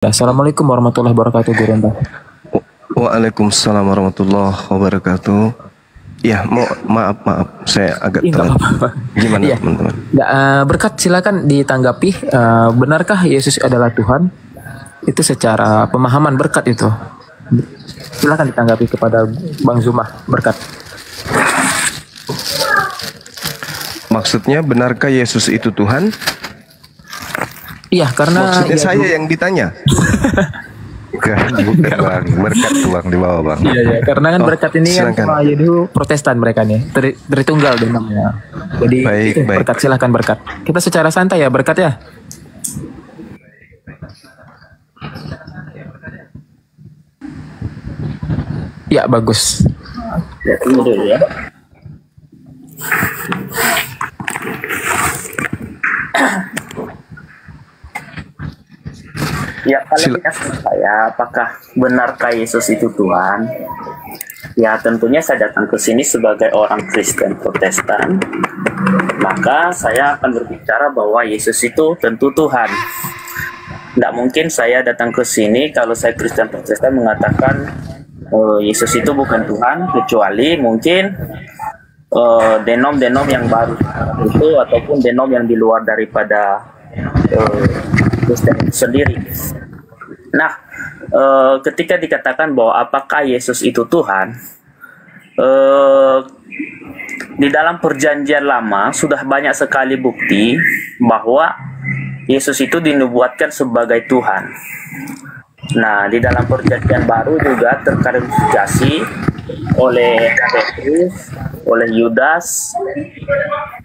Assalamualaikum warahmatullahi wabarakatuh, Guru Mbak. Waalaikumsalam warahmatullahi wabarakatuh. Ya, maaf, saya agak telat. Gimana ya, teman-teman? Berkat, silakan ditanggapi. Benarkah Yesus adalah Tuhan? Itu secara pemahaman berkat itu. Silakan ditanggapi kepada Bang Zumah, berkat. Maksudnya benarkah Yesus itu Tuhan? Iya, karena maksudnya ya, saya yang ditanya. Bukan Bang, berkat tuh Bang di bawah Bang. Iya, karena kan berkat ini kan sama Yehu Protestan mereka nih, Tritunggal namanya. Jadi baik. Berkat, silahkan berkat. Kita secara santai ya berkat ya. Ya bagus. Ya, tunggu dulu ya. Ya, kalau dikasih saya, apakah benarkah Yesus itu Tuhan? Ya, tentunya saya datang ke sini sebagai orang Kristen Protestan. Maka saya akan berbicara bahwa Yesus itu tentu Tuhan. Tidak mungkin saya datang ke sini kalau saya Kristen Protestan mengatakan Yesus itu bukan Tuhan, kecuali mungkin denom-denom yang baru itu ataupun denom yang di luar daripada Kristen sendiri. Nah, ketika dikatakan bahwa apakah Yesus itu Tuhan, di dalam perjanjian lama sudah banyak sekali bukti bahwa Yesus itu dinubuatkan sebagai Tuhan. Nah, di dalam perjanjian baru juga terklarifikasi oleh Petrus, oleh Yudas,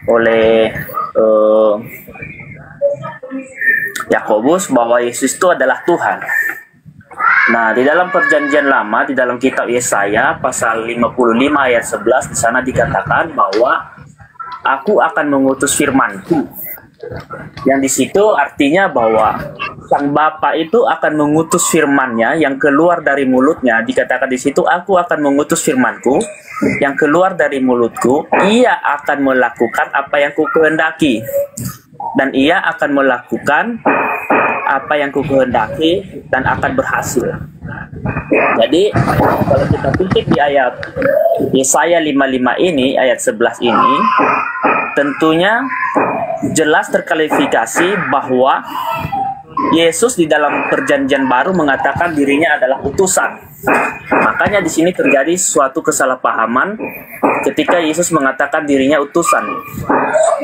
oleh Yakobus bahwa Yesus itu adalah Tuhan. Nah, di dalam perjanjian lama, di dalam kitab Yesaya pasal 55 ayat 11, di sana dikatakan bahwa aku akan mengutus firmanku. Yang di situ artinya bahwa Sang Bapa itu akan mengutus firman-Nya yang keluar dari mulutnya. Dikatakan di situ, aku akan mengutus firmanku yang keluar dari mulutku. Ia akan melakukan apa yang kukehendaki. Dan ia akan melakukan apa yang kukehendaki dan akan berhasil. Jadi kalau kita kutip di ayat Yesaya 55 ini, ayat 11 ini, tentunya jelas terklarifikasi bahwa Yesus di dalam perjanjian baru mengatakan dirinya adalah utusan. Makanya di sini terjadi suatu kesalahpahaman ketika Yesus mengatakan dirinya utusan.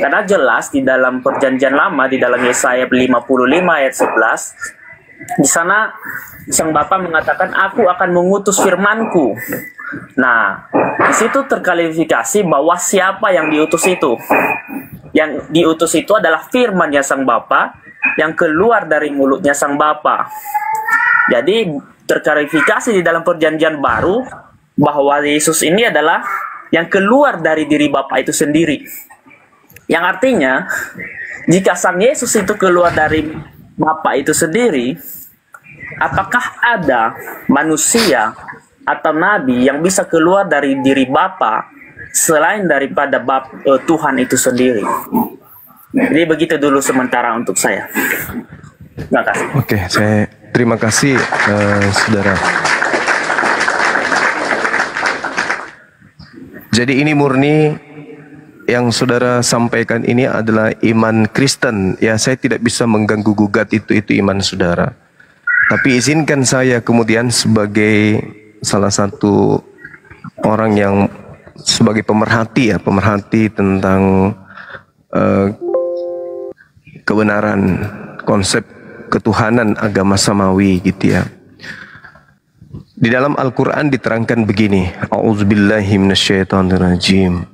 Karena jelas di dalam perjanjian lama, di dalam Yesaya 55 ayat 11, di sana Sang Bapa mengatakan, aku akan mengutus firmanku. Nah, di situ terklarifikasi bahwa siapa yang diutus itu. Yang diutus itu adalah firman-Nya Sang Bapa yang keluar dari mulutnya Sang Bapa. Jadi terklarifikasi di dalam perjanjian baru bahwa Yesus ini adalah yang keluar dari diri Bapa itu sendiri. Yang artinya, jika Sang Yesus itu keluar dari Bapa itu sendiri, apakah ada manusia atau nabi yang bisa keluar dari diri Bapa selain daripada Tuhan itu sendiri? Jadi begitu dulu sementara untuk saya. Terima kasih. Oke, saya terima kasih saudara. Jadi ini murni yang saudara sampaikan ini adalah iman Kristen. Ya, saya tidak bisa mengganggu gugat itu iman saudara. Tapi izinkan saya kemudian sebagai salah satu orang yang sebagai pemerhati tentang kebenaran konsep ketuhanan agama samawi gitu ya. Di dalam Al-Quran diterangkan begini, A'udzubillahi minasyaitonirrajim.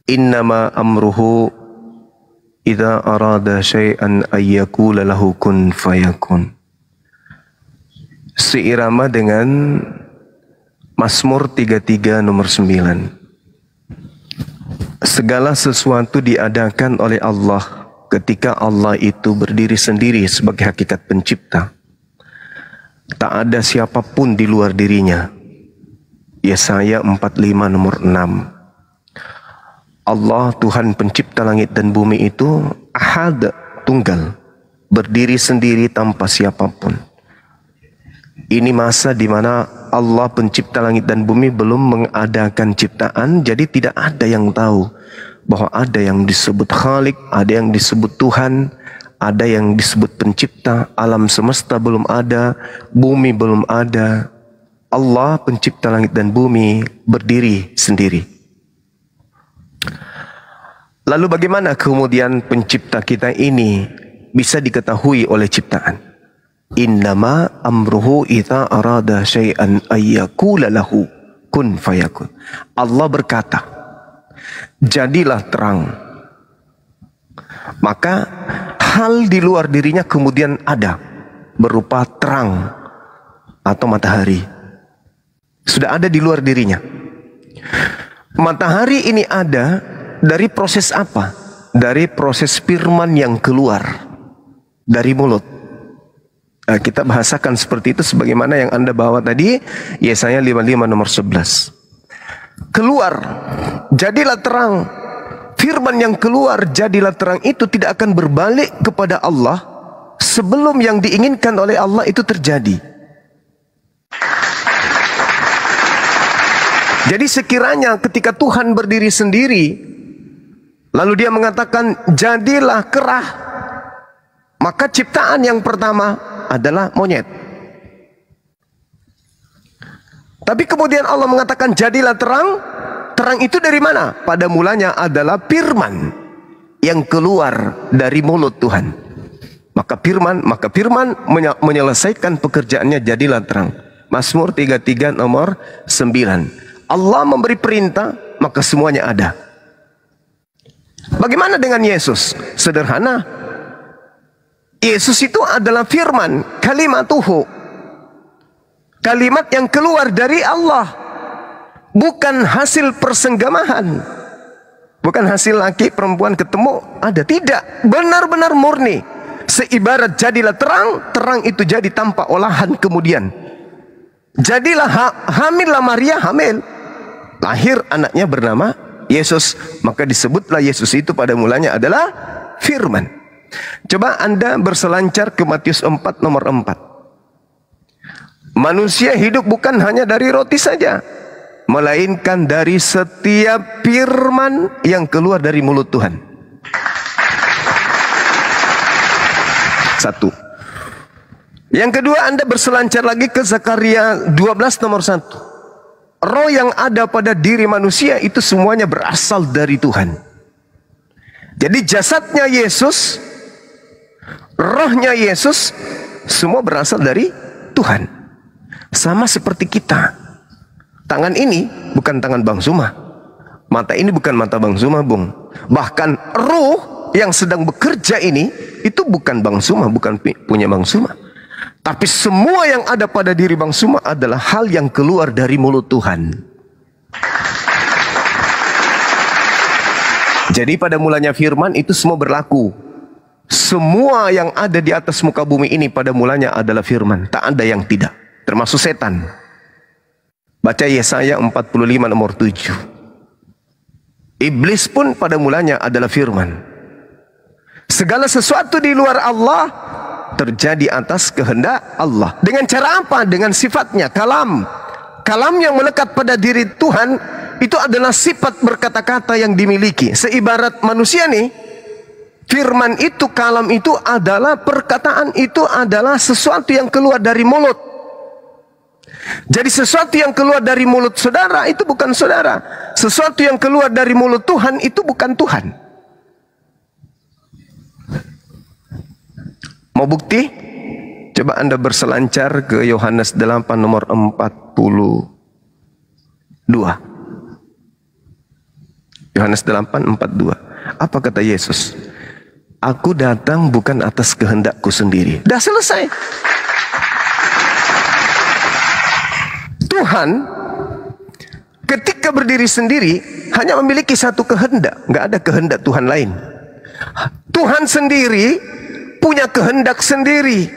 Innama amruhu idza arada syai'an ayyakula lahu kun fayakun. Seirama dengan Mazmur 33 nomor 9. Segala sesuatu diadakan oleh Allah ketika Allah itu berdiri sendiri sebagai hakikat pencipta. Tak ada siapapun di luar dirinya. Yesaya 45 nomor 6. Allah Tuhan pencipta langit dan bumi itu ahad, tunggal. berdiri sendiri tanpa siapapun. Ini masa di mana Allah pencipta langit dan bumi belum mengadakan ciptaan, jadi tidak ada yang tahu bahwa ada yang disebut Khalik, ada yang disebut Tuhan, ada yang disebut pencipta. Alam semesta belum ada, bumi belum ada. Allah pencipta langit dan bumi berdiri sendiri. Lalu bagaimana kemudian pencipta kita ini bisa diketahui oleh ciptaan? Innama amruhu idza arada syai'an ayyakula lahu kun fayakun. Allah berkata, jadilah terang. Maka hal di luar dirinya kemudian ada, berupa terang atau matahari. Sudah ada di luar dirinya. Matahari ini ada dari proses apa? Dari proses firman yang keluar dari mulut. Nah, kita bahasakan seperti itu sebagaimana yang Anda bawa tadi, Yesaya 55 nomor 11. Keluar, jadilah terang. Firman yang keluar, jadilah terang itu tidak akan berbalik kepada Allah sebelum yang diinginkan oleh Allah itu terjadi. Jadi sekiranya ketika Tuhan berdiri sendiri, lalu dia mengatakan, jadilah kerah, maka ciptaan yang pertama adalah monyet. Tapi kemudian Allah mengatakan jadilah terang. Terang itu dari mana? Pada mulanya adalah firman yang keluar dari mulut Tuhan. Maka firman menyelesaikan pekerjaannya, jadilah terang. Mazmur 33 nomor 9. Allah memberi perintah, maka semuanya ada. Bagaimana dengan Yesus? Sederhana. Yesus itu adalah firman, kalimatuhu. Kalimat yang keluar dari Allah. Bukan hasil persenggamahan. Bukan hasil laki perempuan ketemu, ada. Tidak, benar-benar murni. Seibarat jadilah terang, terang itu jadi tanpa olahan kemudian. Jadilah hamillah Maria, hamil. Lahir anaknya bernama Yesus. Maka disebutlah Yesus itu pada mulanya adalah firman. Coba Anda berselancar ke Matius 4 nomor 4. Manusia hidup bukan hanya dari roti saja, melainkan dari setiap firman yang keluar dari mulut Tuhan. Satu. Yang kedua, Anda berselancar lagi ke Zakaria 12 nomor 1. Roh yang ada pada diri manusia itu semuanya berasal dari Tuhan. Jadi jasadnya Yesus, rohnya Yesus, semua berasal dari Tuhan. Sama seperti kita. Tangan ini bukan tangan Bang Suma. Mata ini bukan mata Bang Suma, Bung. Bahkan roh yang sedang bekerja ini, itu bukan Bang Suma, bukan punya Bang Suma. Tapi semua yang ada pada diri Bang Suma adalah hal yang keluar dari mulut Tuhan. Jadi pada mulanya firman itu semua berlaku. Semua yang ada di atas muka bumi ini pada mulanya adalah firman. Tak ada yang tidak. Termasuk setan. Baca Yesaya 45 nomor 7. Iblis pun pada mulanya adalah firman. Segala sesuatu di luar Allah terjadi atas kehendak Allah. Dengan cara apa? Dengan sifatnya, kalam. Kalam yang melekat pada diri Tuhan itu adalah sifat berkata-kata yang dimiliki. Seibarat manusia nih, firman itu, kalam itu adalah perkataan, itu adalah sesuatu yang keluar dari mulut. Jadi sesuatu yang keluar dari mulut saudara itu bukan saudara. Sesuatu yang keluar dari mulut Tuhan itu bukan Tuhan. Mau bukti? Coba Anda berselancar ke Yohanes 8 nomor 42. Yohanes 8:42. Apa kata Yesus? Aku datang bukan atas kehendakku sendiri. Dah selesai. Tuhan ketika berdiri sendiri hanya memiliki satu kehendak. Nggak ada kehendak Tuhan lain. Tuhan sendiri punya kehendak sendiri.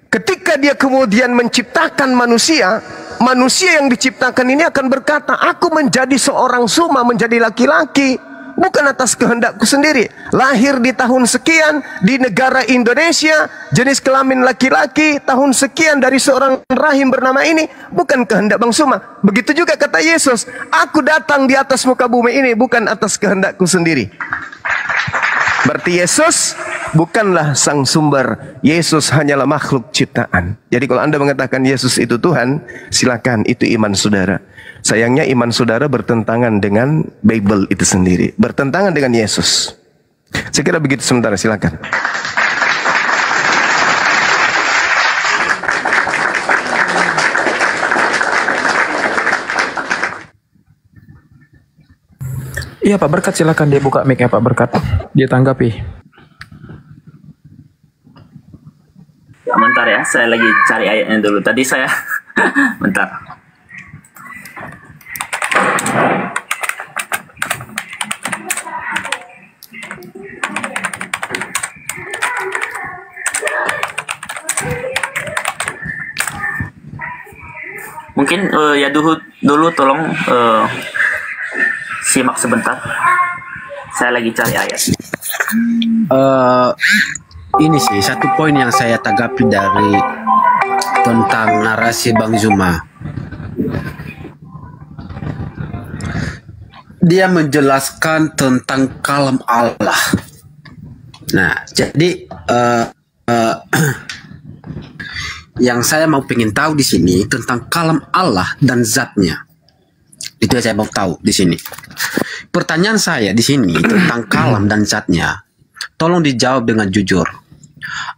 Ketika dia kemudian menciptakan manusia, manusia yang diciptakan ini akan berkata, aku menjadi seorang suma, menjadi laki-laki, bukan atas kehendakku sendiri. Lahir di tahun sekian di negara Indonesia, jenis kelamin laki-laki, tahun sekian dari seorang rahim bernama ini, bukan kehendak Bang Suma. Begitu juga kata Yesus, aku datang di atas muka bumi ini bukan atas kehendakku sendiri. Berarti Yesus bukanlah sang sumber. Yesus hanyalah makhluk ciptaan. Jadi kalau Anda mengatakan Yesus itu Tuhan, silakan, itu iman saudara. Sayangnya iman saudara bertentangan dengan Bible itu sendiri, bertentangan dengan Yesus. Saya kira begitu sementara, silakan. Iya Pak Berkat, silakan dia buka mic-nya Pak Berkat. Dia tanggapi. Bentar ya, saya lagi cari ayatnya dulu. Tadi saya bentar. Mungkin ya dulu tolong simak sebentar. Saya lagi cari ayat. Ini sih satu poin yang saya tanggapi dari tentang narasi Bang Zuma. Dia menjelaskan tentang kalam Allah. Nah, jadi yang saya mau pengen tahu di sini tentang kalam Allah dan zatnya. Itu yang saya mau tahu di sini. Pertanyaan saya di sini tentang kalam dan zatnya. Tolong dijawab dengan jujur.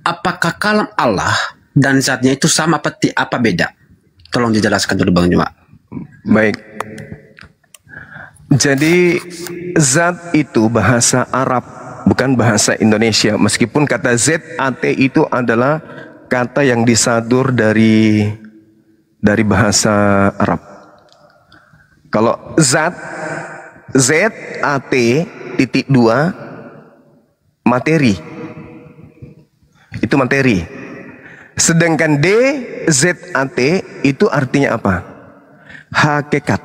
Apakah kalam Allah dan zatnya itu sama apa beda? Tolong dijelaskan dulu Bang Zuma. Baik. Jadi zat itu bahasa Arab, bukan bahasa Indonesia. Meskipun kata ZAT itu adalah kata yang disadur dari bahasa Arab. Kalau zat, ZAT titik 2 materi, itu materi. Sedangkan DZAT itu artinya apa? Hakikat.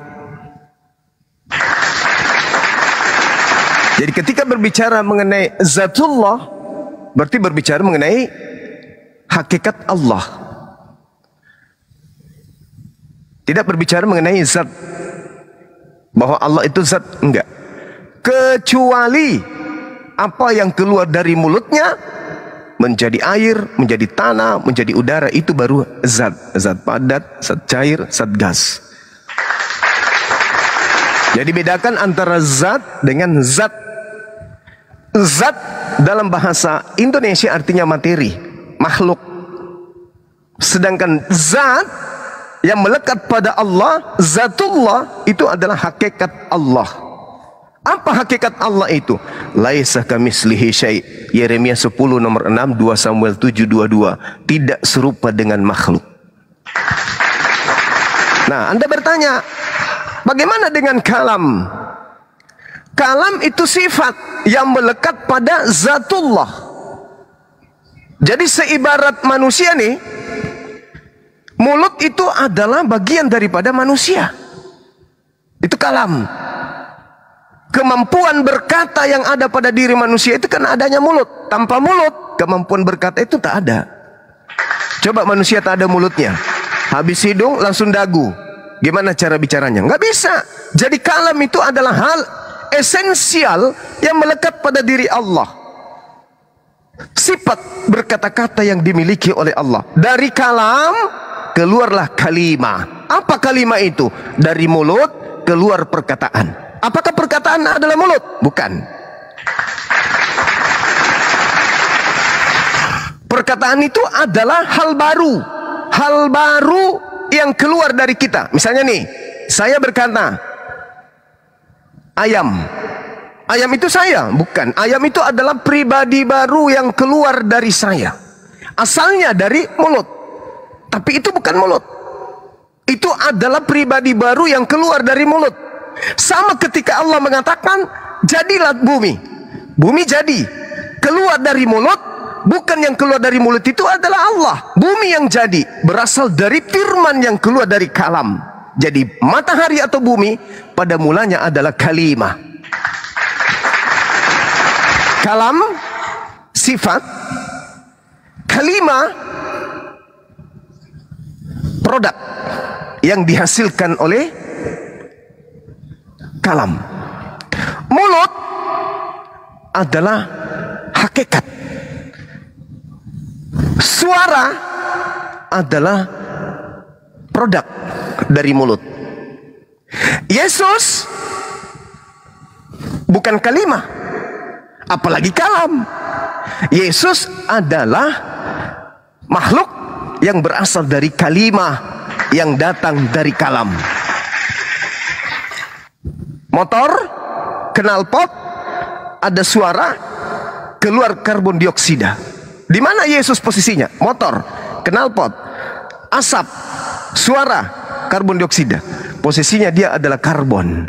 Jadi ketika berbicara mengenai zatullah, berarti berbicara mengenai hakikat Allah. Tidak berbicara mengenai zat, bahwa Allah itu zat, enggak. Kecuali apa yang keluar dari mulutnya menjadi air, menjadi tanah, menjadi udara, itu baru zat. Zat padat, zat cair, zat gas. Jadi bedakan antara zat dengan zat. Zat dalam bahasa Indonesia artinya materi, makhluk. Sedangkan zat yang melekat pada Allah, zatullah, itu adalah hakikat Allah. Apa hakikat Allah itu? Laisa kamitslihi syai'. Yeremia 10 nomor 6, 2 Samuel 7:22. Tidak serupa dengan makhluk. Nah, Anda bertanya, bagaimana dengan kalam? Kalam itu sifat yang melekat pada zatullah. Jadi seibarat manusia nih, mulut itu adalah bagian daripada manusia. Itu kalam. Kemampuan berkata yang ada pada diri manusia itu karena adanya mulut. Tanpa mulut, kemampuan berkata itu tak ada. Coba manusia tak ada mulutnya, habis hidung langsung dagu, gimana cara bicaranya? Nggak bisa. Jadi kalam itu adalah hal esensial yang melekat pada diri Allah. Sifat berkata-kata yang dimiliki oleh Allah. Dari kalam keluarlah kalimah. Apa kalimah itu? Dari mulut keluar perkataan. Apakah perkataan adalah mulut? Bukan. Perkataan itu adalah hal baru. Hal baru yang keluar dari kita. Misalnya nih, saya berkata, ayam. Ayam itu saya? Bukan. Ayam itu adalah pribadi baru yang keluar dari saya. Asalnya dari mulut. Tapi itu bukan mulut. Itu adalah pribadi baru yang keluar dari mulut. Sama ketika Allah mengatakan, jadilah bumi. Bumi jadi. Keluar dari mulut, bukan yang keluar dari mulut itu adalah Allah. Bumi yang jadi berasal dari firman yang keluar dari kalam. Jadi matahari atau bumi pada mulanya adalah kalimah. Kalam sifat, kalima produk yang dihasilkan oleh kalam. Mulut adalah hakikat. Suara adalah produk dari mulut. Yesus bukan kalimah, apalagi kalam. Yesus adalah makhluk yang berasal dari kalimah yang datang dari kalam. Motor, knalpot, ada suara, keluar karbon dioksida. Di mana Yesus posisinya? Motor, knalpot, asap, suara, karbon dioksida. Posisinya dia adalah karbon.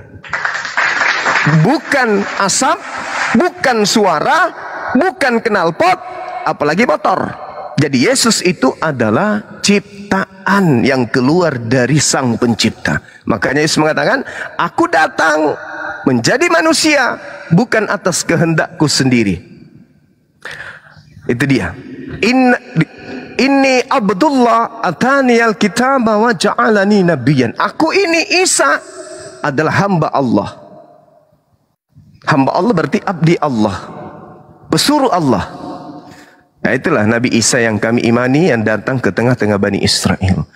Bukan asap, bukan suara, bukan knalpot, apalagi motor. Jadi Yesus itu adalah ciptaan yang keluar dari Sang Pencipta. Makanya Yesus mengatakan, aku datang menjadi manusia bukan atas kehendakku sendiri. Itu dia. Inni Abdullah atani al-kitaba wa ja'alani nabiyyan. Aku ini Isa adalah hamba Allah. Hamba Allah berarti abdi Allah, pesuruh Allah. Nah, itulah Nabi Isa yang kami imani, yang datang ke tengah-tengah Bani Israel.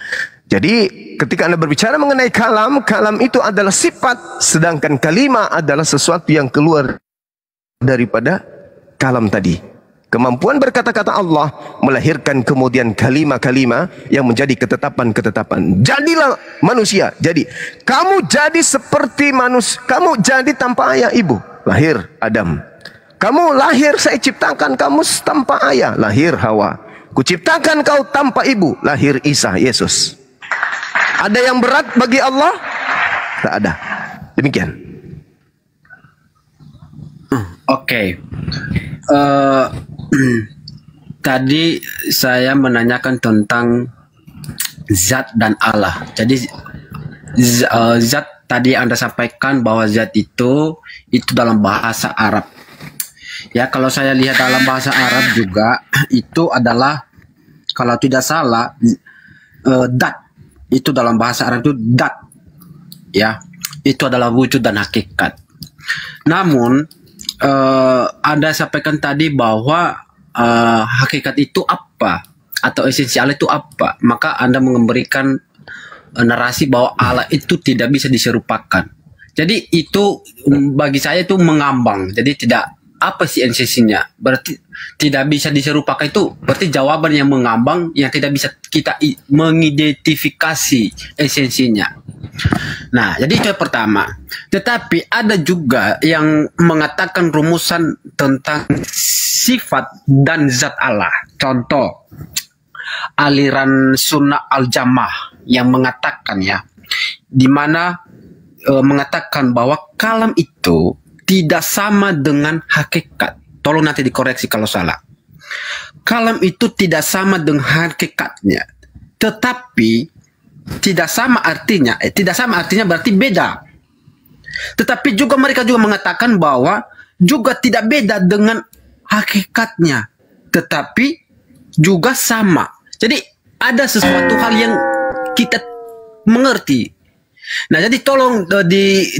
Jadi ketika Anda berbicara mengenai kalam, kalam itu adalah sifat, sedangkan kalimah adalah sesuatu yang keluar daripada kalam tadi. Kemampuan berkata-kata Allah melahirkan kemudian kalimah-kalimah yang menjadi ketetapan-ketetapan. Jadilah manusia. Jadi kamu jadi seperti manusia, kamu jadi tanpa ayah ibu. Lahir Adam. Kamu lahir, saya ciptakan kamu tanpa ayah. Lahir Hawa. Kuciptakan kau tanpa ibu. Lahir Isa, Yesus. Ada yang berat bagi Allah? Tak ada. Demikian. Oke. Tadi saya menanyakan tentang zat dan Allah. Jadi zat tadi Anda sampaikan bahwa zat itu dalam bahasa Arab. Ya, kalau saya lihat dalam bahasa Arab juga itu adalah, kalau tidak salah, dat. Itu dalam bahasa Arab itu dat. Ya, itu adalah wujud dan hakikat. Namun Anda sampaikan tadi bahwa hakikat itu apa atau esensial itu apa, maka Anda memberikan narasi bahwa Allah itu tidak bisa diserupakan. Jadi itu bagi saya itu mengambang. Jadi tidak, apa sih esensinya? Berarti tidak bisa diserupakan, itu berarti jawaban yang mengambang yang tidak bisa kita mengidentifikasi esensinya. Nah, jadi itu yang pertama. Tetapi ada juga yang mengatakan rumusan tentang sifat dan zat Allah. Contoh, aliran Sunnah Al-Jamaah yang mengatakan, ya, di mana mengatakan bahwa kalam itu tidak sama dengan hakikat. Tolong nanti dikoreksi kalau salah. Kalam itu tidak sama dengan hakikatnya. Tetapi tidak sama artinya berarti beda. Tetapi juga mereka juga mengatakan bahwa juga tidak beda dengan hakikatnya, tetapi juga sama. Jadi ada sesuatu hal yang kita mengerti. Nah, jadi tolong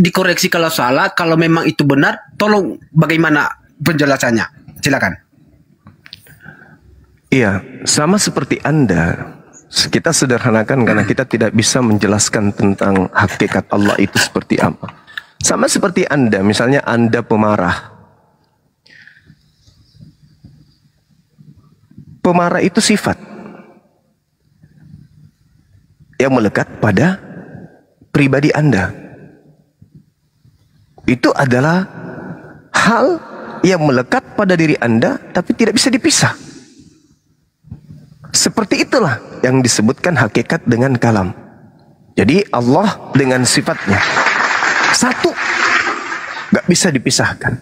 dikoreksi kalau salah. Kalau memang itu benar, tolong bagaimana penjelasannya? Silakan. Iya, sama seperti Anda. Kita sederhanakan karena kita tidak bisa menjelaskan tentang hakikat Allah itu seperti apa. Sama seperti Anda, misalnya Anda pemarah. Pemarah itu sifat yang melekat pada pribadi Anda. Itu adalah hal yang melekat pada diri Anda, tapi tidak bisa dipisah. Seperti itulah yang disebutkan hakikat dengan kalam. Jadi Allah dengan sifatnya satu, gak bisa dipisahkan.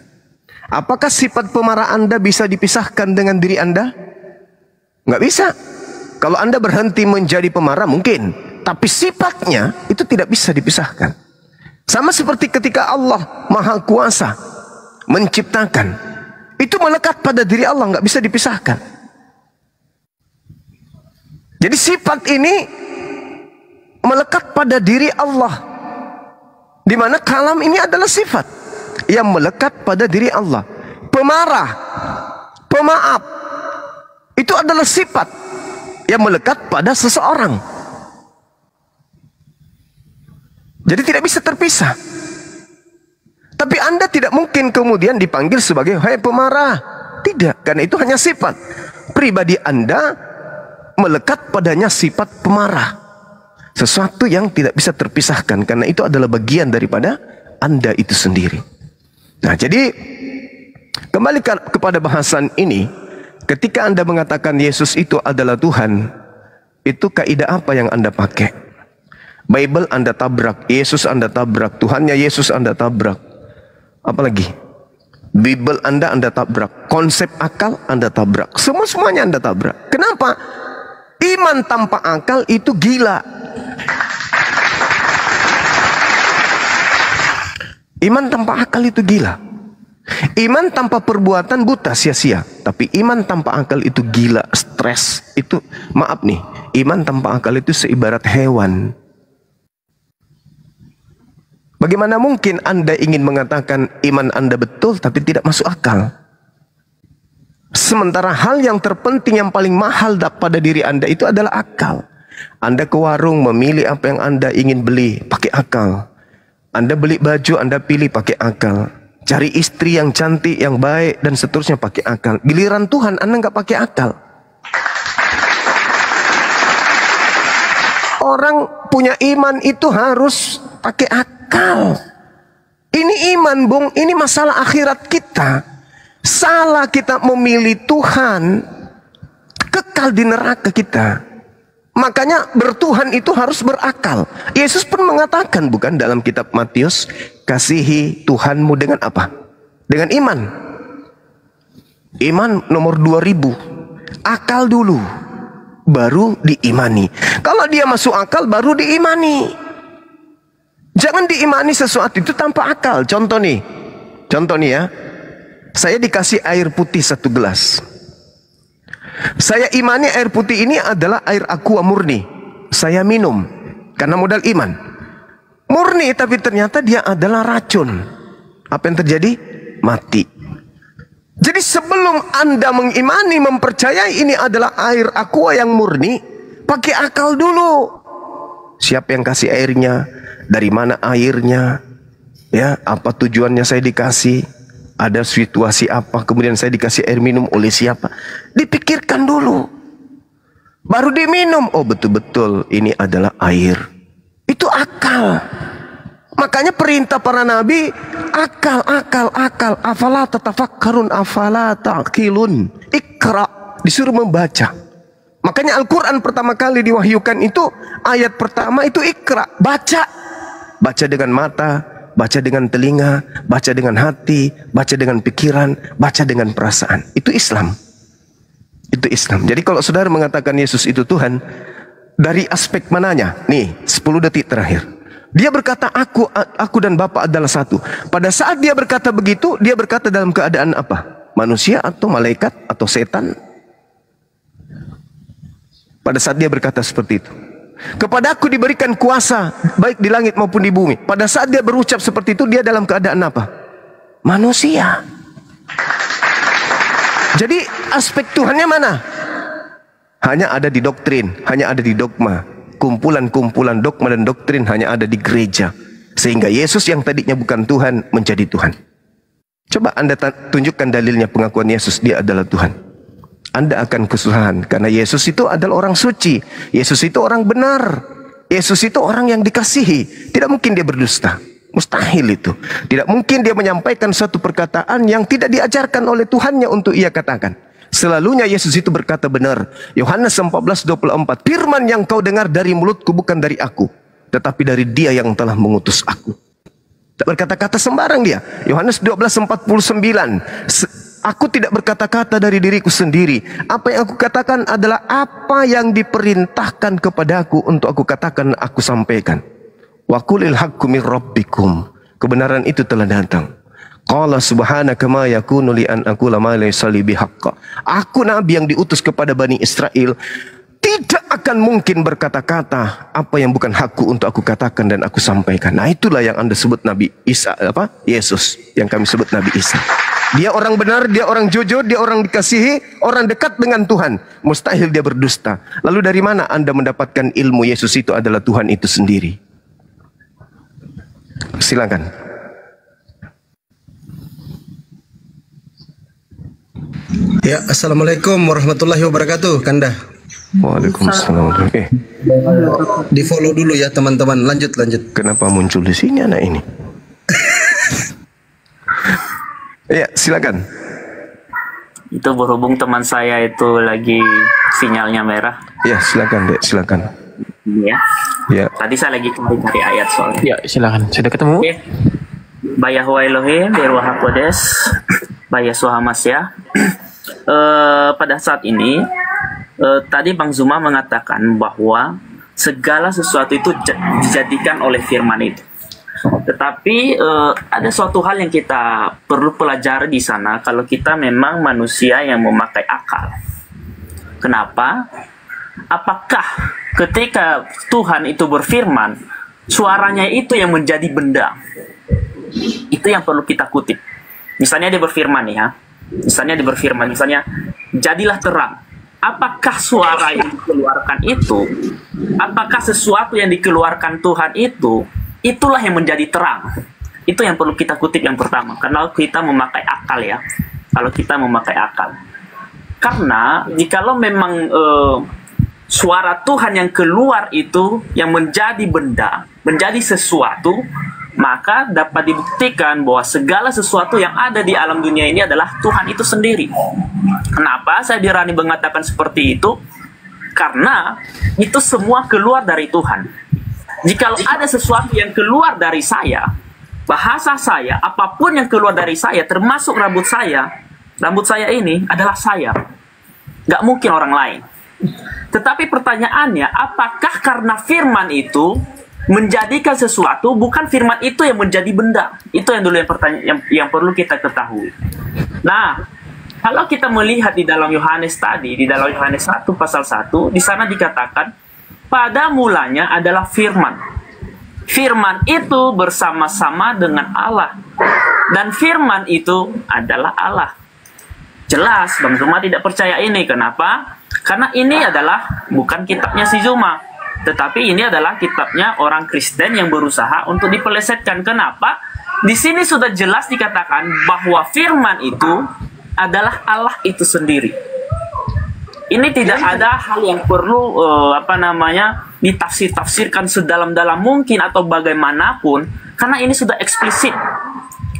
Apakah sifat pemarah Anda bisa dipisahkan dengan diri Anda? Gak bisa. Kalau Anda berhenti menjadi pemarah mungkin, tapi sifatnya itu tidak bisa dipisahkan. Sama seperti ketika Allah Maha Kuasa menciptakan, Itu melekat pada diri Allah, nggak bisa dipisahkan. Jadi sifat ini melekat pada diri Allah, di mana kalam ini adalah sifat yang melekat pada diri Allah. Pemarah, pemaaf, itu adalah sifat yang melekat pada seseorang. Jadi tidak bisa terpisah. Tapi Anda tidak mungkin kemudian dipanggil sebagai hai pemarah. Tidak, karena itu hanya sifat. Pribadi Anda melekat padanya sifat pemarah. Sesuatu yang tidak bisa terpisahkan, karena itu adalah bagian daripada Anda itu sendiri. Nah, jadi kembali kepada bahasan ini. Ketika Anda mengatakan Yesus itu adalah Tuhan, itu kaidah apa yang Anda pakai? Bible Anda tabrak, Yesus Anda tabrak, Tuhannya Yesus Anda tabrak. Apalagi? Bible Anda tabrak, konsep akal Anda tabrak, semuanya Anda tabrak. Kenapa? Iman tanpa akal itu gila. Iman tanpa akal itu gila. Iman tanpa perbuatan buta, sia-sia. Tapi iman tanpa akal itu gila, stres. Itu, maaf nih, iman tanpa akal itu seibarat hewan. Bagaimana mungkin Anda ingin mengatakan iman Anda betul tapi tidak masuk akal? Sementara hal yang terpenting, yang paling mahal pada diri Anda itu adalah akal. Anda ke warung memilih apa yang Anda ingin beli, pakai akal. Anda beli baju, Anda pilih pakai akal. Cari istri yang cantik, yang baik, dan seterusnya pakai akal. Giliran Tuhan, Anda nggak pakai akal. Orang punya iman itu harus pakai akal. Ini iman, Bung. Ini masalah akhirat kita. Salah kita memilih Tuhan, kekal di neraka kita. Makanya bertuhan itu harus berakal. Yesus pun mengatakan, bukan dalam kitab Matius, kasihi Tuhanmu dengan apa? Dengan iman. Iman nomor 2000. Akal dulu, baru diimani. Kalau dia masuk akal, baru diimani. Jangan diimani sesuatu itu tanpa akal. Contoh nih ya. Saya dikasih air putih 1 gelas. Saya imani air putih ini adalah air aqua murni. Saya minum karena modal iman. Murni, tapi ternyata dia adalah racun. Apa yang terjadi? Mati. Jadi sebelum Anda mengimani, mempercayai ini adalah air aqua yang murni, pakai akal dulu. Siapa yang kasih airnya? Dari mana airnya? Ya, apa tujuannya saya dikasih? Ada situasi apa? Kemudian saya dikasih air minum oleh siapa? Dipikirkan dulu. Baru diminum. Oh, betul-betul ini adalah air. Itu akal. Makanya perintah para nabi, akal. Afala tatafakkarun, afala ta'qilun. Iqra, disuruh membaca. Makanya Al-Quran pertama kali diwahyukan itu, ayat pertama itu Iqra, baca. Baca dengan mata, baca dengan telinga, baca dengan hati, baca dengan pikiran, baca dengan perasaan. Itu Islam. Itu Islam. Jadi kalau saudara mengatakan Yesus itu Tuhan, dari aspek mananya? Nih, 10 detik terakhir. Dia berkata, aku dan Bapa adalah satu. Pada saat dia berkata begitu, dia berkata dalam keadaan apa? Manusia atau malaikat atau setan? Pada saat dia berkata seperti itu. Kepada aku diberikan kuasa, baik di langit maupun di bumi. Pada saat dia berucap seperti itu, dia dalam keadaan apa? Manusia. Jadi aspek Tuhannya mana? Hanya ada di doktrin, hanya ada di dogma. Kumpulan-kumpulan dogma dan doktrin hanya ada di gereja. Sehingga Yesus yang tadinya bukan Tuhan, menjadi Tuhan. Coba Anda tunjukkan dalilnya pengakuan Yesus, dia adalah Tuhan. Anda akan kesusahan, karena Yesus itu adalah orang suci. Yesus itu orang benar. Yesus itu orang yang dikasihi. Tidak mungkin dia berdusta. Mustahil itu. Tidak mungkin dia menyampaikan suatu perkataan yang tidak diajarkan oleh Tuhannya untuk ia katakan. Selalunya Yesus itu berkata benar. Yohanes 14:24, firman yang kau dengar dari mulutku bukan dari aku, tetapi dari dia yang telah mengutus aku. Tak berkata-kata sembarang dia. Yohanes 12:49, aku tidak berkata-kata dari diriku sendiri. Apa yang aku katakan adalah apa yang diperintahkan kepadaku untuk aku katakan, aku sampaikan. Wa qulil haqqu mir rabbikum. Kebenaran itu telah datang. Qala subhanaka ma yakunu li an aqula ma laysa li bihaqqa. Aku nabi yang diutus kepada Bani Israel, tidak akan mungkin berkata-kata apa yang bukan hakku untuk aku katakan dan aku sampaikan. Nah, itulah yang Anda sebut Nabi Isa, Yesus, yang kami sebut Nabi Isa. Dia orang benar, dia orang jujur, dia orang dikasihi, orang dekat dengan Tuhan. Mustahil dia berdusta. Lalu dari mana Anda mendapatkan ilmu Yesus itu adalah Tuhan itu sendiri? Silakan. Ya, assalamualaikum warahmatullahi wabarakatuh, Kanda. Waalaikumsalam. Di follow dulu ya teman-teman. Lanjut. Kenapa muncul di sini anak ini? Ya, silakan. Itu berhubung teman saya itu lagi sinyalnya merah. Ya, silakan, Dek, silakan. Ya. Ya. Tadi saya lagi cari ayat soalnya. Ya, silakan. Sudah ketemu? Oke. Bayahwa Elohim, Berwah Kodes, Bayaswa Hamasya. Pada saat ini, tadi Bang Zuma mengatakan bahwa segala sesuatu itu dijadikan oleh firman itu. Tetapi ada suatu hal yang kita perlu pelajari di sana kalau kita memang manusia yang memakai akal. Kenapa? Apakah ketika Tuhan itu berfirman, suaranya itu yang menjadi benda? Itu yang perlu kita kutip. Misalnya dia berfirman nih ya. Misalnya jadilah terang. Apakah suara yang dikeluarkan itu, apakah sesuatu yang dikeluarkan Tuhan itu, itulah yang menjadi terang? Itu yang perlu kita kutip yang pertama. Karena kita memakai akal ya. Kalau kita memakai akal. Karena jikalau memang suara Tuhan yang keluar itu yang menjadi benda, menjadi sesuatu, maka dapat dibuktikan bahwa segala sesuatu yang ada di alam dunia ini adalah Tuhan itu sendiri. Kenapa saya berani mengatakan seperti itu? Karena itu semua keluar dari Tuhan. Jika ada sesuatu yang keluar dari saya, bahasa saya, apapun yang keluar dari saya, termasuk rambut saya ini adalah saya. Nggak mungkin orang lain. Tetapi pertanyaannya, apakah karena firman itu menjadikan sesuatu, bukan firman itu yang menjadi benda? Itu yang dulu yang perlu kita ketahui. Nah, kalau kita melihat di dalam Yohanes tadi, di dalam Yohanes 1 pasal 1, di sana dikatakan, pada mulanya adalah firman. Firman itu bersama-sama dengan Allah. Dan firman itu adalah Allah. Jelas, Bang Zuma tidak percaya ini. Kenapa? Karena ini adalah bukan kitabnya si Zuma. Tetapi ini adalah kitabnya orang Kristen yang berusaha untuk dipelesetkan. Kenapa? Di sini sudah jelas dikatakan bahwa firman itu adalah Allah itu sendiri. Ini tidak ada hal yang perlu ditafsir-tafsirkan sedalam-dalam mungkin atau bagaimanapun, karena ini sudah eksplisit.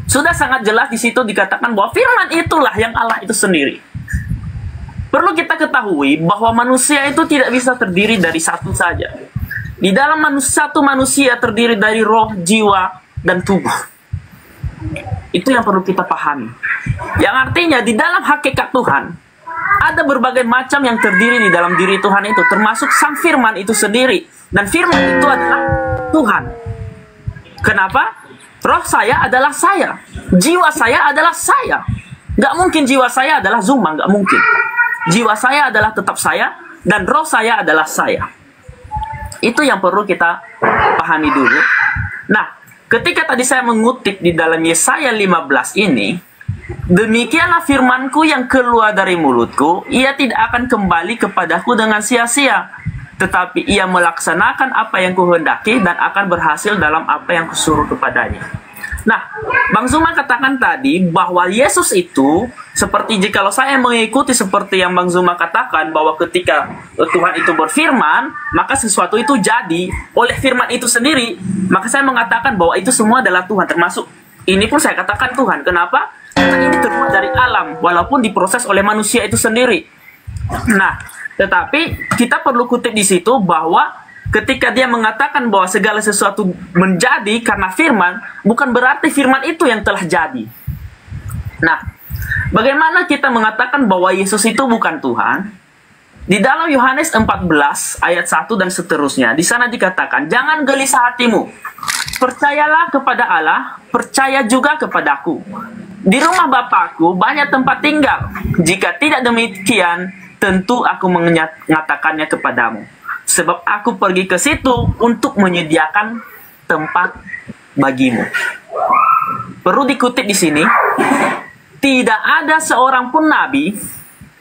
Sudah sangat jelas di situ dikatakan bahwa firman itulah yang Allah itu sendiri. Perlu kita ketahui bahwa manusia itu tidak bisa terdiri dari satu saja. Di dalam satu manusia terdiri dari roh, jiwa, dan tubuh. Itu yang perlu kita pahami. Yang artinya di dalam hakikat Tuhan, ada berbagai macam yang terdiri di dalam diri Tuhan itu, termasuk sang firman itu sendiri. Dan firman itu adalah Tuhan. Kenapa? Roh saya adalah saya. Jiwa saya adalah saya. Gak mungkin jiwa saya adalah Zuma, gak mungkin. Jiwa saya adalah tetap saya, dan roh saya adalah saya. Itu yang perlu kita pahami dulu. Nah, ketika tadi saya mengutip di dalam Yesaya 15 ini, demikianlah firmanku yang keluar dari mulutku, ia tidak akan kembali kepadaku dengan sia-sia, tetapi ia melaksanakan apa yang kuhendaki dan akan berhasil dalam apa yang kusuruh kepadanya. Nah, Bang Zuma katakan tadi bahwa Yesus itu, seperti jikalau saya mengikuti seperti yang Bang Zuma katakan, bahwa ketika Tuhan itu berfirman, maka sesuatu itu jadi oleh firman itu sendiri. Maka saya mengatakan bahwa itu semua adalah Tuhan, termasuk ini pun saya katakan Tuhan. Kenapa? Karena ini terbuat dari alam, walaupun diproses oleh manusia itu sendiri. Nah, tetapi kita perlu kutip di situ bahwa ketika dia mengatakan bahwa segala sesuatu menjadi karena firman, bukan berarti firman itu yang telah jadi. Nah, bagaimana kita mengatakan bahwa Yesus itu bukan Tuhan? Di dalam Yohanes 14 ayat 1 dan seterusnya, di sana dikatakan, jangan gelisah hatimu. Percayalah kepada Allah, percaya juga kepadaku. Di rumah Bapakku banyak tempat tinggal. Jika tidak demikian, tentu aku mengatakannya kepadamu. Sebab aku pergi ke situ untuk menyediakan tempat bagimu. Perlu dikutip di sini, tidak ada seorang pun nabi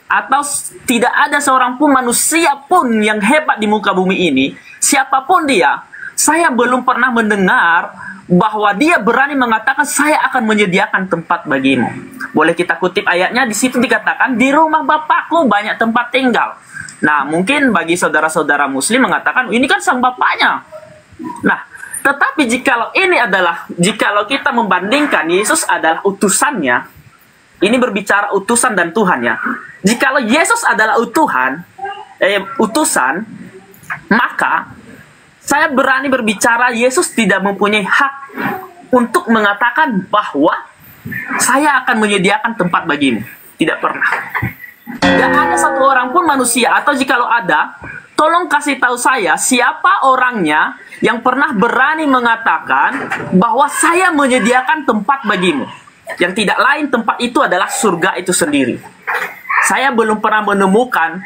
atau tidak ada seorang pun manusia pun yang hebat di muka bumi ini, siapapun dia, saya belum pernah mendengar bahwa dia berani mengatakan saya akan menyediakan tempat bagimu. Boleh kita kutip ayatnya, di situ dikatakan di rumah Bapakku banyak tempat tinggal. Nah, mungkin bagi saudara-saudara muslim mengatakan ini kan sang bapaknya. Nah, tetapi jikalau kita membandingkan Yesus adalah utusannya, ini berbicara utusan dan Tuhannya. Jikalau Yesus adalah utusan, maka saya berani berbicara Yesus tidak mempunyai hak untuk mengatakan bahwa saya akan menyediakan tempat bagimu. Tidak pernah. Tidak ada satu orang pun manusia, atau jikalau ada, tolong kasih tahu saya siapa orangnya yang pernah berani mengatakan bahwa saya menyediakan tempat bagimu. Yang tidak lain tempat itu adalah surga itu sendiri. Saya belum pernah menemukan.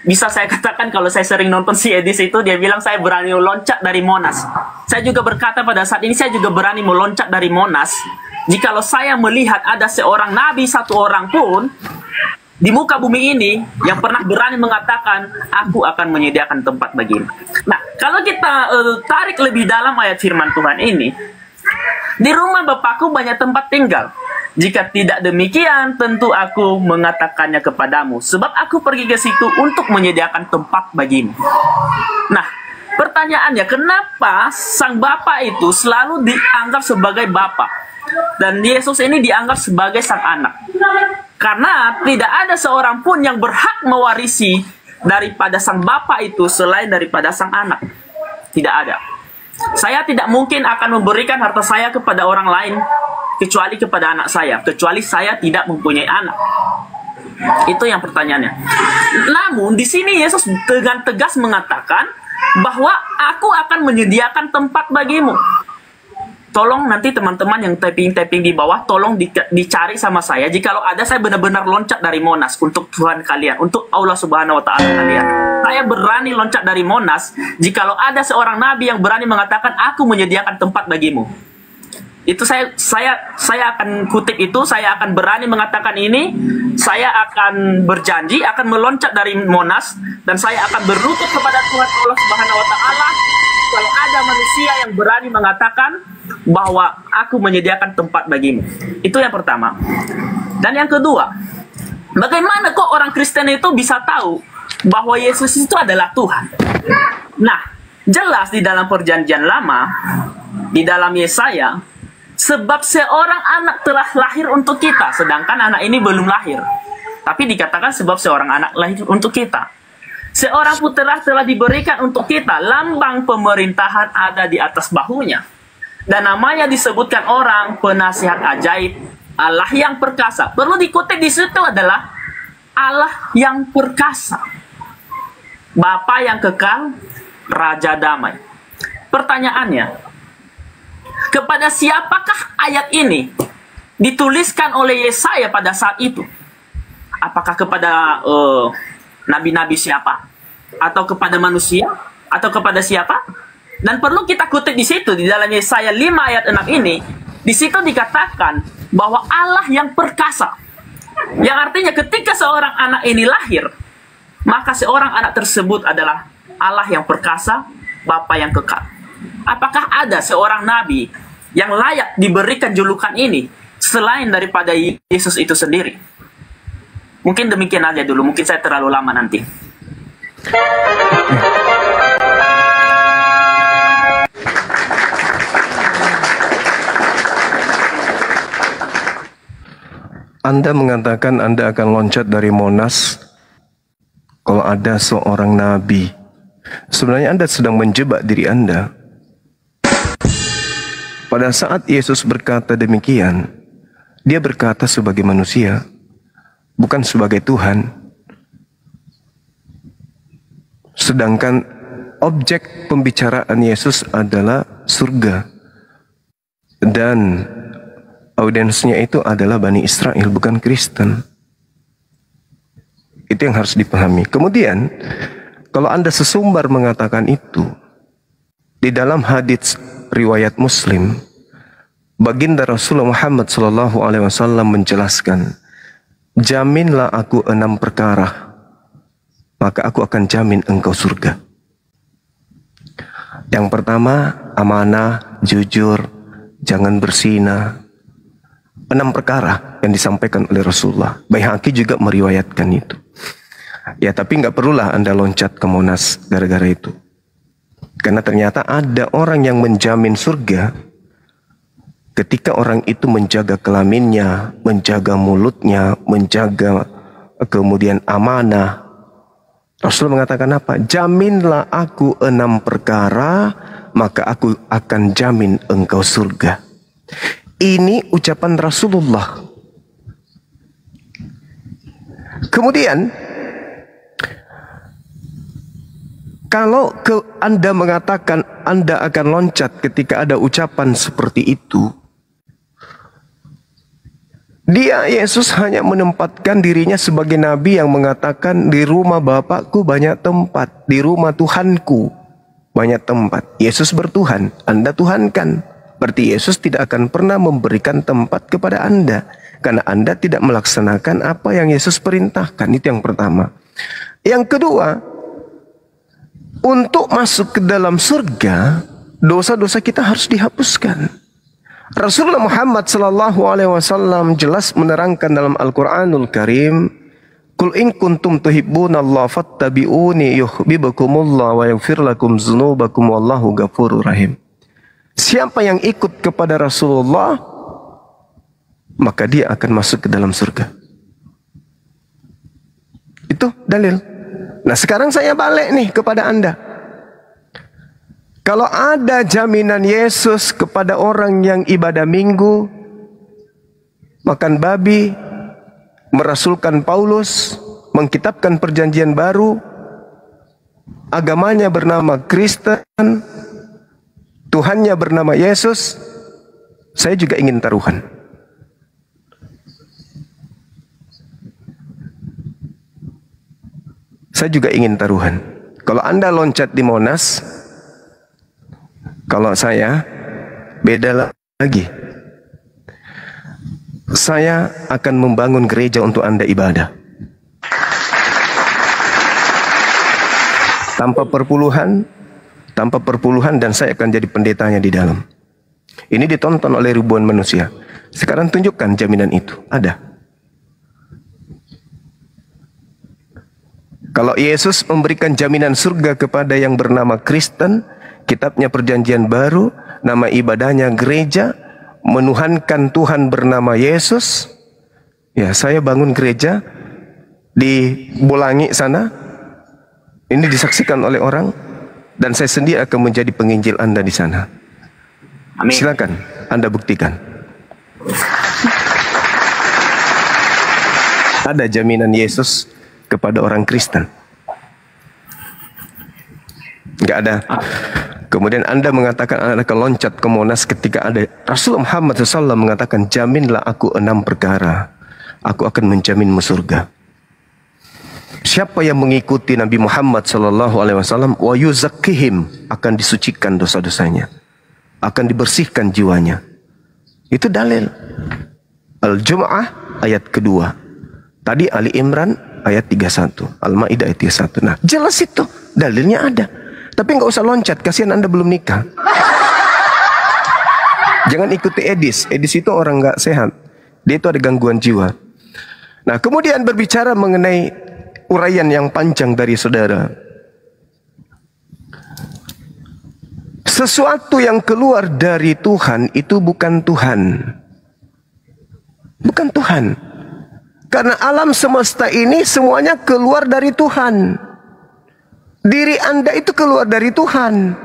Bisa saya katakan kalau saya sering nonton si Edis itu, dia bilang saya berani meloncat dari Monas. Saya juga berkata pada saat ini, saya juga berani meloncat dari Monas. Jikalau saya melihat ada seorang nabi, satu orang pun di muka bumi ini yang pernah berani mengatakan aku akan menyediakan tempat bagimu. Nah, kalau kita tarik lebih dalam ayat firman Tuhan ini, di rumah Bapakku banyak tempat tinggal. Jika tidak demikian, tentu aku mengatakannya kepadamu. Sebab aku pergi ke situ untuk menyediakan tempat bagimu. Nah, pertanyaannya, kenapa sang Bapa itu selalu dianggap sebagai Bapa? Dan Yesus ini dianggap sebagai sang anak. Karena tidak ada seorang pun yang berhak mewarisi daripada sang Bapa itu selain daripada sang anak. Tidak ada. Saya tidak mungkin akan memberikan harta saya kepada orang lain kecuali kepada anak saya, kecuali saya tidak mempunyai anak. Itu yang pertanyaannya. Namun di sini Yesus dengan tegas mengatakan bahwa aku akan menyediakan tempat bagimu. Tolong nanti teman-teman yang typing di bawah, tolong dicari sama saya. Jikalau ada, saya benar-benar loncat dari Monas untuk Tuhan kalian, untuk Allah Subhanahu Wa Taala kalian. Saya berani loncat dari Monas jikalau ada seorang nabi yang berani mengatakan aku menyediakan tempat bagimu. Itu saya akan kutip itu, saya akan berani mengatakan ini, saya akan berjanji akan meloncat dari Monas dan saya akan berlutut kepada Tuhan Allah Subhanahu Wa Taala kalau ada manusia yang berani mengatakan bahwa aku menyediakan tempat bagimu. Itu yang pertama. Dan yang kedua, bagaimana kok orang Kristen itu bisa tahu bahwa Yesus itu adalah Tuhan? Nah, jelas di dalam perjanjian lama, di dalam Yesaya, sebab seorang anak telah lahir untuk kita, sedangkan anak ini belum lahir. Tapi dikatakan sebab seorang anak lahir untuk kita. Seorang putera telah diberikan untuk kita, lambang pemerintahan ada di atas bahunya. Dan namanya disebutkan orang penasihat ajaib, Allah yang perkasa. Perlu dikutip di situ adalah Allah yang perkasa, Bapa yang kekal, Raja damai. Pertanyaannya, kepada siapakah ayat ini dituliskan oleh Yesaya pada saat itu? Apakah kepada nabi-nabi siapa? Atau kepada manusia? Atau kepada siapa? Dan perlu kita kutip di situ, di dalam Yesaya 5 ayat 6 ini, di situ dikatakan bahwa Allah yang perkasa. Yang artinya ketika seorang anak ini lahir, maka seorang anak tersebut adalah Allah yang perkasa, Bapa yang kekal. Apakah ada seorang nabi yang layak diberikan julukan ini selain daripada Yesus itu sendiri? Mungkin demikian aja dulu, mungkin saya terlalu lama nanti. Anda mengatakan Anda akan loncat dari Monas kalau ada seorang nabi. Sebenarnya Anda sedang menjebak diri Anda. Pada saat Yesus berkata demikian, dia berkata sebagai manusia, bukan sebagai Tuhan. Sedangkan objek pembicaraan Yesus adalah surga. Dan Audiensnya itu adalah Bani Israel, bukan Kristen. Itu yang harus dipahami. Kemudian, kalau Anda sesumbar mengatakan itu, di dalam hadits riwayat Muslim, baginda Rasulullah Muhammad SAW menjelaskan, jaminlah aku 6 perkara, maka aku akan jamin engkau surga. Yang pertama, amanah, jujur, jangan berzina. 6 perkara yang disampaikan oleh Rasulullah. Baihaqi juga meriwayatkan itu. Ya, tapi nggak perlulah Anda loncat ke Monas gara-gara itu. Karena ternyata ada orang yang menjamin surga ketika orang itu menjaga kelaminnya, menjaga mulutnya, menjaga kemudian amanah. Rasulullah mengatakan apa? Jaminlah aku 6 perkara, maka aku akan jamin engkau surga. Ini ucapan Rasulullah. Kemudian, kalau Anda mengatakan Anda akan loncat ketika ada ucapan seperti itu, Yesus hanya menempatkan dirinya sebagai nabi yang mengatakan, di rumah Bapakku banyak tempat, di rumah Tuhanku banyak tempat. Yesus bertuhan, Anda tuhankan. Berarti Yesus tidak akan pernah memberikan tempat kepada Anda, karena Anda tidak melaksanakan apa yang Yesus perintahkan. Itu yang pertama. Yang kedua, untuk masuk ke dalam surga, dosa-dosa kita harus dihapuskan. Rasulullah Muhammad SAW jelas menerangkan dalam Al-Quranul Karim, Qul in kuntum tuhibbunallah fattabi'uni yuhibbukumullah wa yaghfir lakum dzunubakum wallahu ghafurur rahim. Siapa yang ikut kepada Rasulullah, maka dia akan masuk ke dalam surga. Itu dalil. Nah, sekarang saya balik nih kepada Anda. Kalau ada jaminan Yesus kepada orang yang ibadah minggu, makan babi, merasulkan Paulus, mengkitabkan perjanjian baru, agamanya bernama Kristen, Tuhannya bernama Yesus, saya juga ingin taruhan. Saya juga ingin taruhan. Kalau Anda loncat di Monas, kalau saya beda lagi. Saya akan membangun gereja untuk Anda ibadah. Tanpa perpuluhan, dan saya akan jadi pendetanya di dalam. Ini ditonton oleh ribuan manusia. Sekarang tunjukkan jaminan itu. Ada. Kalau Yesus memberikan jaminan surga kepada yang bernama Kristen, kitabnya perjanjian baru, nama ibadahnya gereja, menuhankan Tuhan bernama Yesus, ya saya bangun gereja di Bolangi sana. Ini disaksikan oleh orang, dan saya sendiri akan menjadi penginjil Anda di sana. Amin. Silakan Anda buktikan. Ada jaminan Yesus kepada orang Kristen? Enggak ada. Kemudian Anda mengatakan Anda akan loncat ke Monas ketika ada Rasulullah Muhammad SAW mengatakan, jaminlah aku 6 perkara, aku akan menjaminmu surga. Siapa yang mengikuti Nabi Muhammad SAW, wa yuzakkihim, akan disucikan dosa-dosanya, akan dibersihkan jiwanya. Itu dalil. Al-Jum'ah ayat kedua. Tadi Ali Imran ayat 31, Al-Maidah ayat 31. Nah, jelas itu, dalilnya ada. Tapi nggak usah loncat, kasihan Anda belum nikah. Jangan ikuti Edis. Edis itu orang nggak sehat. Dia itu ada gangguan jiwa. Nah, kemudian berbicara mengenai uraian yang panjang dari saudara. Sesuatu yang keluar dari Tuhan itu bukan Tuhan. Bukan Tuhan. Karena alam semesta ini semuanya keluar dari Tuhan. Diri Anda itu keluar dari Tuhan.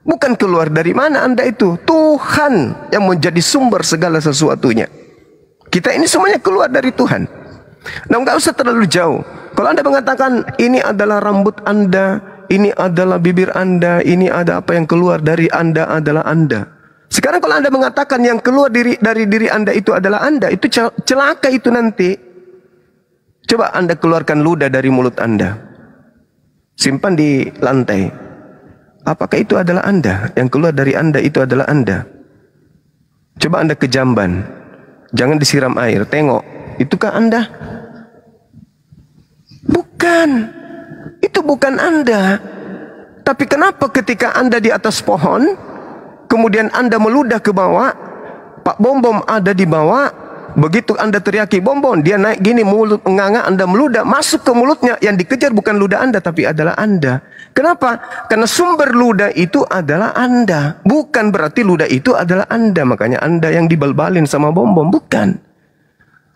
Bukan keluar dari mana Anda itu. Tuhan yang menjadi sumber segala sesuatunya. Kita ini semuanya keluar dari Tuhan. Nah, nggak usah terlalu jauh. Kalau Anda mengatakan ini adalah rambut Anda, ini adalah bibir Anda, ini ada apa yang keluar dari Anda adalah Anda. Sekarang kalau Anda mengatakan yang keluar dari diri Anda itu adalah Anda, itu celaka itu nanti. Coba Anda keluarkan ludah dari mulut Anda. Simpan di lantai. Apakah itu adalah Anda? Yang keluar dari Anda itu adalah Anda. Coba Anda ke jamban. Jangan disiram air. Tengok. Itukah Anda? Bukan. Itu bukan Anda. Tapi kenapa ketika Anda di atas pohon, kemudian Anda meludah ke bawah, Pak Bom-Bom ada di bawah, begitu Anda teriaki Bom-Bom, dia naik gini, mulut menganga, Anda meludah, masuk ke mulutnya, yang dikejar bukan ludah Anda, tapi adalah Anda. Kenapa? Karena sumber ludah itu adalah Anda. Bukan berarti ludah itu adalah Anda. Makanya Anda yang dibalbalin sama Bom-Bom. Bukan.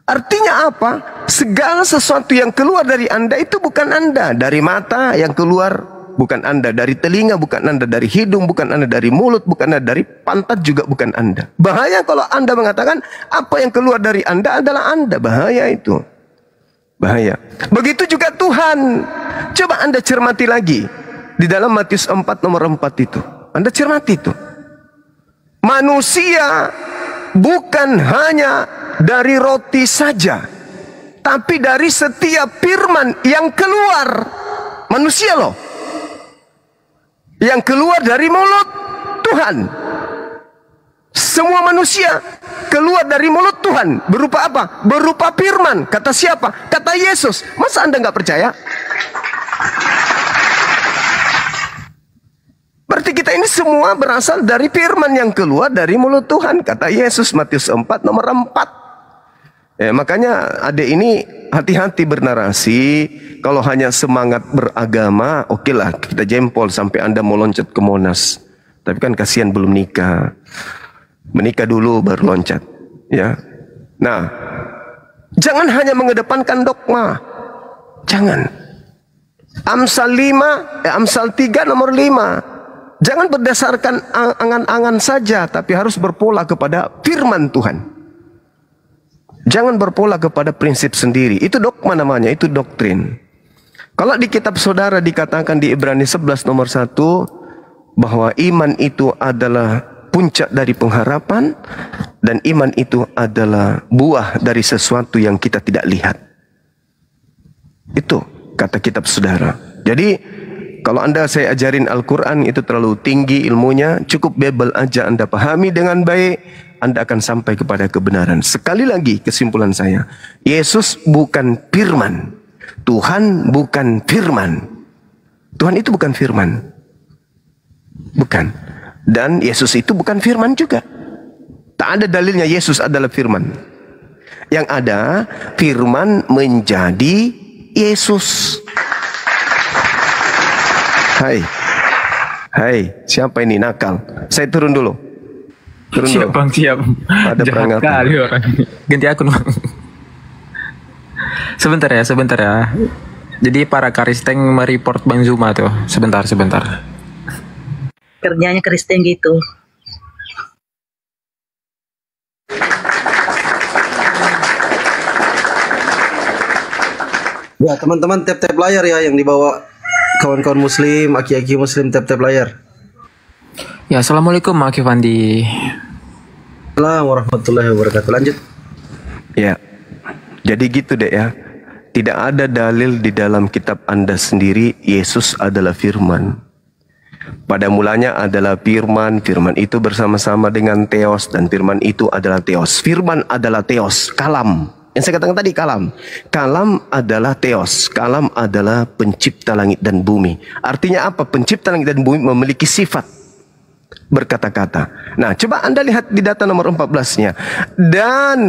Artinya apa? Segala sesuatu yang keluar dari Anda itu bukan Anda. Dari mata yang keluar bukan Anda, dari telinga bukan Anda, dari hidung bukan Anda, dari mulut bukan Anda, dari pantat juga bukan Anda. Bahaya kalau Anda mengatakan apa yang keluar dari Anda adalah Anda. Bahaya itu. Bahaya. Begitu juga Tuhan. Coba Anda cermati lagi. Di dalam Matius 4 nomor 4 itu. Anda cermati itu. Manusia bukan hanya dari roti saja, tapi dari setiap firman yang keluar. Manusia loh. Yang keluar dari mulut Tuhan. Semua manusia keluar dari mulut Tuhan. Berupa apa? Berupa firman. Kata siapa? Kata Yesus. Masa Anda nggak percaya? Berarti kita ini semua berasal dari firman yang keluar dari mulut Tuhan. Kata Yesus, Matius 4 nomor 4. Makanya adik ini hati-hati bernarasi. Kalau hanya semangat beragama, oke lah kita jempol sampai Anda mau loncat ke Monas. Tapi kan kasihan belum nikah. Menikah dulu baru loncat. Ya. Nah, jangan hanya mengedepankan dogma. Jangan. Amsal 3 nomor 5. Jangan berdasarkan angan-angan saja, tapi harus berpola kepada firman Tuhan. Jangan berpola kepada prinsip sendiri. Itu dogma namanya, itu doktrin. Kalau di kitab saudara dikatakan di Ibrani 11 nomor 1 bahwa iman itu adalah puncak dari pengharapan dan iman itu adalah buah dari sesuatu yang kita tidak lihat. Itu kata kitab saudara. Jadi kalau saya ajarin Al-Quran itu terlalu tinggi ilmunya, cukup Bible aja Anda pahami dengan baik, Anda akan sampai kepada kebenaran. Sekali lagi kesimpulan saya, Yesus bukan firman. Tuhan bukan firman. Tuhan itu bukan firman. Bukan. Dan Yesus itu bukan firman juga. Tak ada dalilnya Yesus adalah firman. Yang ada, firman menjadi Yesus. Hai, siapa ini nakal? Saya turun dulu. Siap bang, siap. Ada jahat kali orang. Ganti akun bang. Sebentar ya. Jadi para Karisteng mereport Bang Zuma tuh. Sebentar. Kerjanya Kristen gitu. Ya teman-teman tap-tap layar ya yang dibawa kawan-kawan muslim, aki-aki muslim, tap-tap layar. Ya, assalamualaikum Aki Fandi. Assalamualaikum warahmatullahi wabarakatuh. Lanjut. Ya, jadi gitu deh ya. Tidak ada dalil di dalam kitab Anda sendiri Yesus adalah firman. Pada mulanya adalah firman, firman itu bersama-sama dengan Theos, dan firman itu adalah Theos. Firman adalah Theos, kalam. Yang saya katakan tadi kalam. Kalam adalah Theos, kalam adalah pencipta langit dan bumi. Artinya apa? Pencipta langit dan bumi memiliki sifat berkata-kata. Nah, coba Anda lihat di data nomor 14-nya. Dan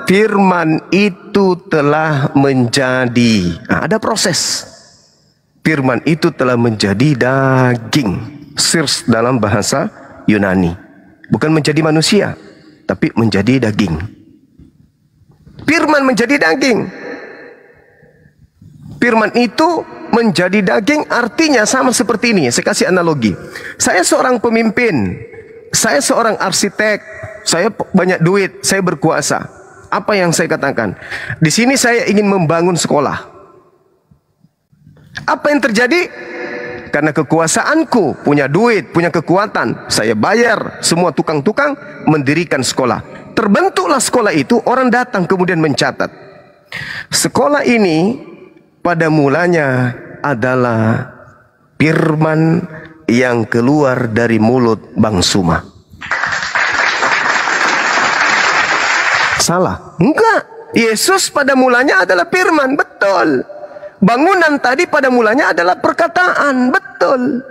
firman itu telah menjadi. Nah, ada proses. Firman itu telah menjadi daging. Sirs dalam bahasa Yunani. Bukan menjadi manusia, tapi menjadi daging. Firman menjadi daging. Firman itu menjadi daging artinya sama seperti ini. Saya kasih analogi. Saya seorang pemimpin. Saya seorang arsitek. Saya banyak duit. Saya berkuasa. Apa yang saya katakan? Di sini saya ingin membangun sekolah. Apa yang terjadi? karena kekuasaanku, punya duit, punya kekuatan, saya bayar semua tukang-tukang mendirikan sekolah. Terbentuklah sekolah itu, orang datang kemudian mencatat. Sekolah ini pada mulanya adalah firman yang keluar dari mulut Bang Suma. Salah? Enggak. Yesus pada mulanya adalah firman, betul. Bangunan tadi pada mulanya adalah perkataan, betul.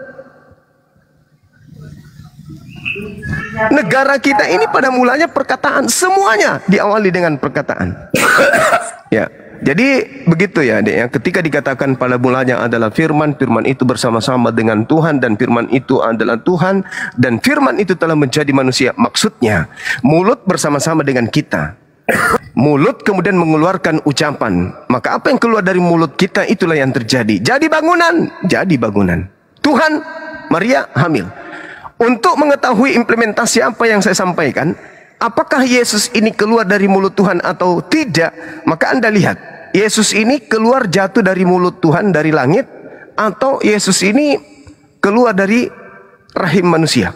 Negara kita ini pada mulanya perkataan, semuanya diawali dengan perkataan. Ya, jadi begitu ya, Dek, ya. Ketika dikatakan pada mulanya adalah firman, firman itu bersama-sama dengan Tuhan, dan firman itu adalah Tuhan, dan firman itu telah menjadi manusia. Maksudnya, mulut bersama-sama dengan kita. Mulut kemudian mengeluarkan ucapan. Maka apa yang keluar dari mulut kita itulah yang terjadi. Jadi bangunan, jadi bangunan. Tuhan, Maria hamil. Untuk mengetahui implementasi apa yang saya sampaikan, apakah Yesus ini keluar dari mulut Tuhan atau tidak, maka Anda lihat, Yesus ini keluar jatuh dari mulut Tuhan dari langit, atau Yesus ini keluar dari rahim manusia.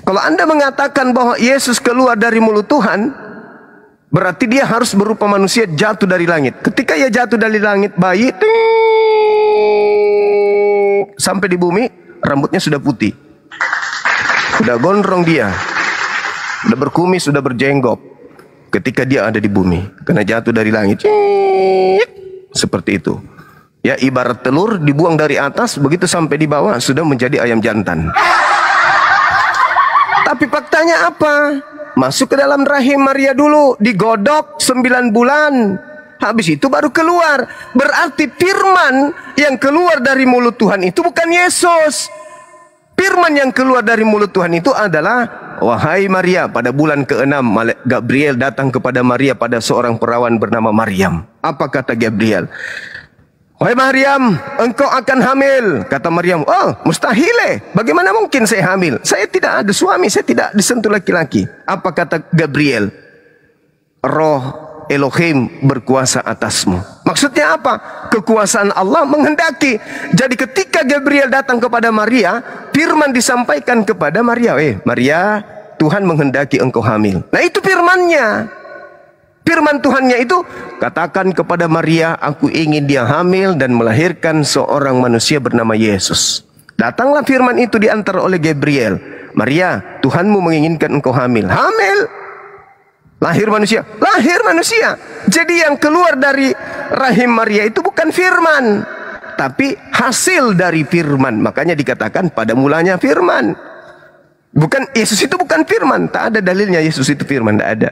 Kalau Anda mengatakan bahwa Yesus keluar dari mulut Tuhan, berarti dia harus berupa manusia jatuh dari langit. Ketika ia jatuh dari langit, bayi sampai di bumi, rambutnya sudah putih, sudah gondrong dia, sudah berkumis, sudah berjenggot. Ketika dia ada di bumi, karena jatuh dari langit, seperti itu. Ya, ibarat telur dibuang dari atas, begitu sampai di bawah sudah menjadi ayam jantan. Tapi faktanya apa? Masuk ke dalam rahim Maria dulu, digodok 9 bulan. Habis itu baru keluar. Berarti firman yang keluar dari mulut Tuhan itu bukan Yesus. Firman yang keluar dari mulut Tuhan itu adalah, wahai Maria, pada bulan ke-6 Malaikat Gabriel datang kepada Maria pada seorang perawan bernama Maryam. Apa kata Gabriel? Wahai Maryam, engkau akan hamil. Kata Maryam, oh mustahil. Bagaimana mungkin saya hamil? Saya tidak ada suami, saya tidak disentuh laki-laki. Apa kata Gabriel? Roh Elohim berkuasa atasmu. Maksudnya apa? Kekuasaan Allah menghendaki. Jadi ketika Gabriel datang kepada Maria, firman disampaikan kepada Maria. Maria, Tuhan menghendaki engkau hamil. Nah itu firmannya. Firman Tuhannya itu, katakan kepada Maria, aku ingin dia hamil dan melahirkan seorang manusia bernama Yesus. Datanglah firman itu diantar oleh Gabriel. Maria, Tuhanmu menginginkan engkau hamil. Hamil. Lahir manusia. Lahir manusia. Jadi yang keluar dari rahim Maria itu bukan firman, tapi hasil dari firman. Makanya dikatakan pada mulanya firman. Bukan, Yesus itu bukan firman. Tak ada dalilnya Yesus itu firman, tak ada.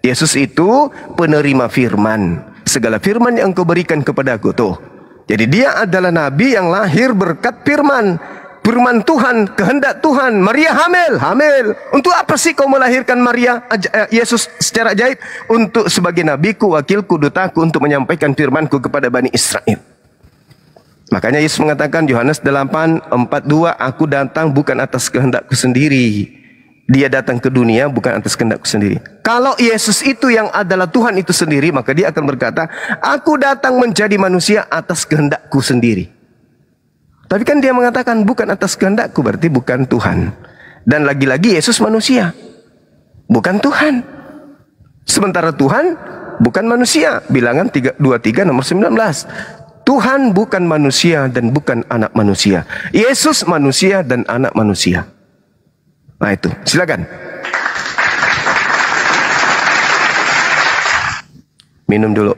Yesus itu penerima firman. Segala firman yang engkau berikan kepadaku, tuh. Jadi dia adalah nabi yang lahir berkat firman. Firman Tuhan, kehendak Tuhan. Maria hamil, hamil. Untuk apa sih kau melahirkan Maria, Yesus secara ajaib? Untuk sebagai nabiku, wakilku, dutaku, untuk menyampaikan firmanku kepada Bani Israel. Makanya Yesus mengatakan, Yohanes 8:42, aku datang bukan atas kehendakku sendiri. Dia datang ke dunia bukan atas kehendakku sendiri. Kalau Yesus itu yang adalah Tuhan itu sendiri, maka dia akan berkata, aku datang menjadi manusia atas kehendakku sendiri. Tapi kan dia mengatakan bukan atas kehendakku, berarti bukan Tuhan. Dan lagi-lagi Yesus manusia, bukan Tuhan. Sementara Tuhan bukan manusia. Bilangan 23 nomor 19. Tuhan bukan manusia dan bukan anak manusia. Yesus manusia dan anak manusia. Nah itu, silakan. Minum dulu.